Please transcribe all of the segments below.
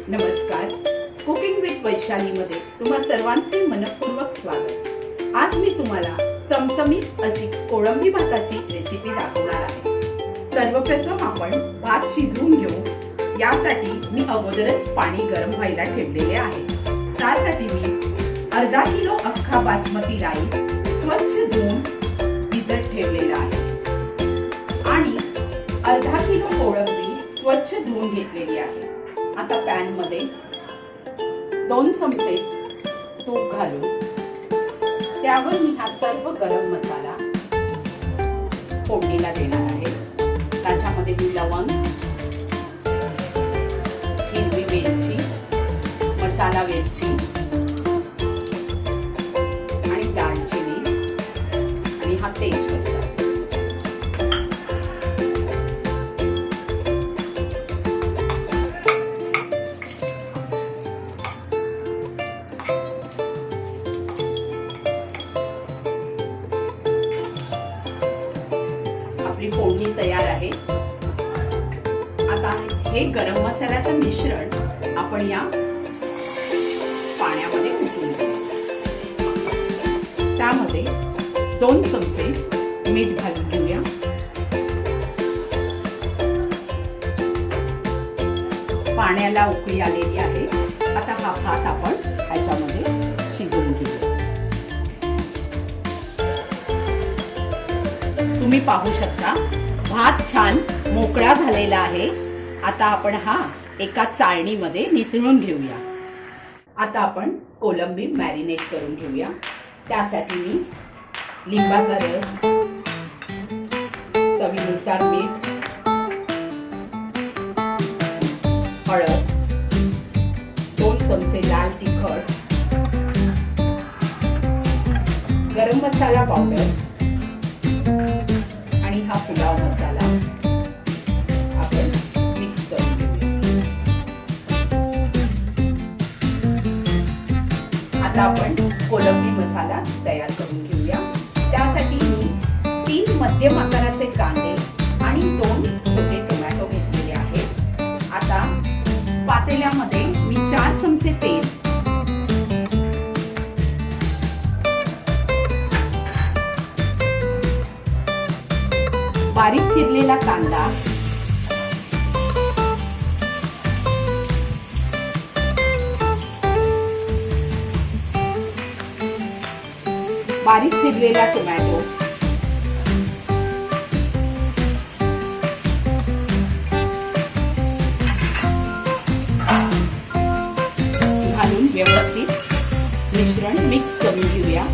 नमस्कार, cooking with वैशालीमध्ये तुम्हा सर्वांचे मनपूर्वक स्वागत। आज मी तुम्हाला चमचमीत अशी कोळंबी भाताची रेसिपी दाखवणार आहे। सर्वप्रथम आपण भात शिजवून घेऊ। यासाठी मी अगोदरच पाणी गरम व्हायला ठेवलेले आहे। त्यासाठी मी अर्धा किलो अख्खा बासमती राईस स्वच्छ धुवून भिजत ठेवलेला आहे आणि अर्धा किलो कोळंबी स्वच्छ धुवून घेतलेली आहे। आता पॅन मध्ये 2 चमचे तूप घालून त्यावर मी हा सर्व गरम मसाला फोडणीला देणार आहे। त्याच्यामध्ये मी लवंग, हिरवी वेलची, मसाला वेलची आणि दालचिनी आणि हा तेजपत्ता फोडणी तयार आहे। आता हे गरम मसाल्याचं मिश्रण आपण या पाण्यामध्ये उकळून घेऊ। त्यामध्ये 2 चमचे मीठ घालून घेऊया। पाण्याला उकळी आलेली आहे। आता हा भात आपण ह्याच्यामध्ये शिजवून घेऊया। तुम्ही पाहू शकता भात छान मोकळा झालेला आहे। आता आपण हा एका चाळणीमध्ये निथळून घेऊया। आता आपण कोलंबी मॅरिनेट करून घेऊया। त्यासाठी मी लिंबाचा रस, चवीनुसार मीठ, हळद, 2 चमचे लाल तिखट, गरम मसाला पावडर आणि हा पुलाव मसाला आपण मिक्स करून घेऊया। आता आपण कोलंबी मसाला तयार करून घेऊया। त्यासाठी मी 3 मध्यम आकाराचे कांदे आणि 2 छोटे टोमॅटो घेतलेले आहेत। आता पातेल्यामध्ये मी 4 चमचे तेल, बारीक चिरलेला कांदा, बारीक चिरलेला टोमॅटो, घालून व्यवस्थित मिश्रण मिक्स करून घेऊया।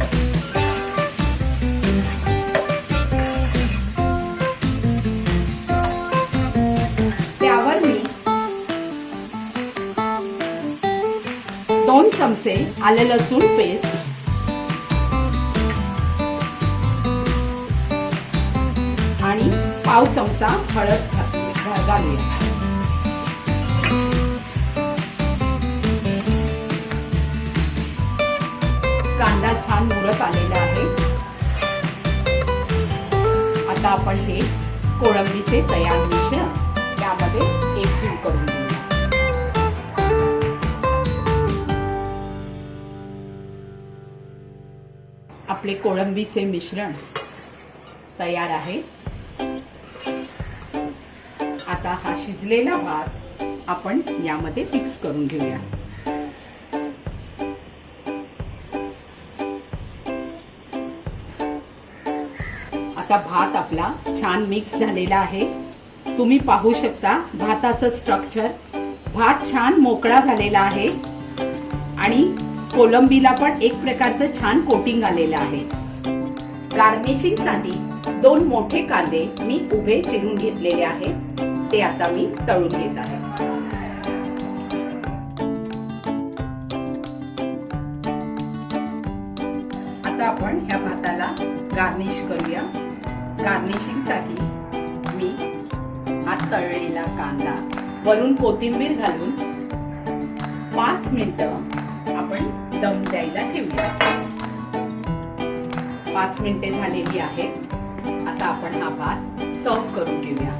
त्यावर मी 2 चमचे आलं लसूण पेस्ट, आणि पाव चमचा हळद घालूया। कांदा छान मुरत आलेला आहे। आता आपण हे कोळंबीचे तयार मिश्रण त्यामध्ये एकजीव करून घेऊया। आपले कोळंबीचे मिश्रण तयार आहे। आता हा शिजलेला भात आपण यामध्ये मिक्स करून घेऊया। आता भात आपला छान मिक्स झालेला आहे। तुम्ही पाहू शकता भाताचं स्ट्रक्चर। भात छान मोकळा झालेला आहे आणि कोलंबीला पण एक प्रकारचं छान कोटिंग आलेलं आहे। गार्निशिंग साठी 2 मोठे कांदे मी उभे चिरून घेतलेले आहेत। ते आता मी तळून घेत आहे। आता आपण ह्या भाताला गार्निश करूया। गार्निशिंग साठी मी हा तळलेला कांदा वरून कोथिंबीर घालून 5 मिनिटं आपण दम द्यायला ठेवूया। 5 मिनिटे झालेली आहेत। आता आपण हा भात सर्व करून घेऊया।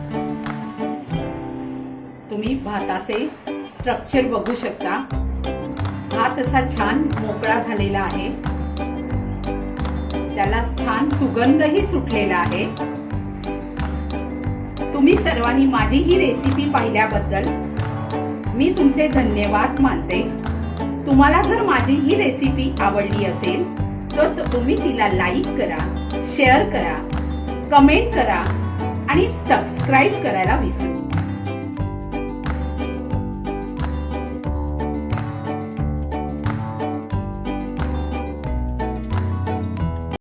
तुम्ही भाताचे स्ट्रक्चर बघू शकता. भात असा छान मोकळा झालेला आहे. त्याला छान सुगंधही सुटलेला आहे. तुम्ही सर्वांनी माझी ही रेसिपी पाहिल्याबद्दल मी तुमचे धन्यवाद मानते. तुम्हाला जर माझी ही रेसिपी आवडली असेल तर तुम्ही तिला लाईक करा, शेअर करा, कमेंट करा आणि सबस्क्राईब करायला विसरू नका.